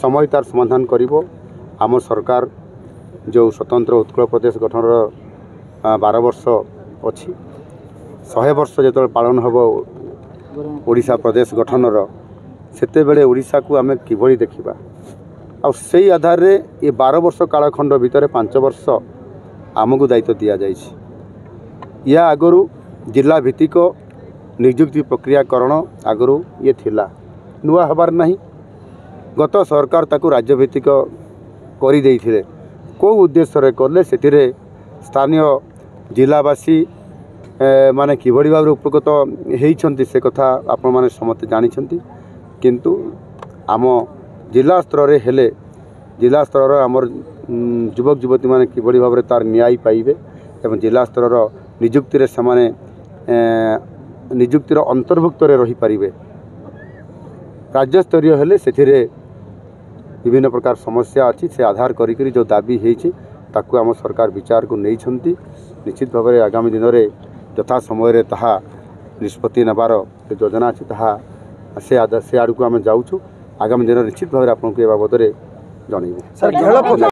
समय तार समाधान करिवो। आम सरकार जो स्वतंत्र उत्कल प्रदेश गठन 12 वर्ष अच्छी 100 वर्ष जो पालन हम ओडिशा प्रदेश गठनर सेते बेले ओडिशा को आम किभली देखिबा आउ आधार रे ये 12 वर्ष कालखंड भितर 5 वर्ष आमको दायित्व दि जाइए। या आगु जिला भित्तिक नियुक्ति प्रक्रियाकरण आगु ये थिला नुआ हबार नहीं। गत सरकार ताकू राज्य भित्तिक कर देइथिले को उद्देश्य रे करले सेतिरे स्थानीय जिलावासी माने किभली भाव उपकृत होइछन्ति से कथा आपण माने समस्त जानिछन्ति। किंतु आम जिला स्तर रे हेले जिला स्तर आमर युवक युवती माने किभली भाव तार न्याय पाइबे एवं जिला स्तर नियुक्ति रे समाने नियुक्तिर अंतर्भुक्त रही पारिबे। राज्य स्तरीय हेले सेथिरे विभिन्न प्रकार समस्या अच्छी से आधार करी जो दाबी होती ताकू आम सरकार विचार को नहीं छंती। निश्चित भाव में आगामी दिन में यथा समय ताहा निष्पत्ति नेबार योजना अच्छी ताहा से आड़ को आम जाऊँ। आगामी दिन निश्चित भाव में आपको ए बाबद जनइबू।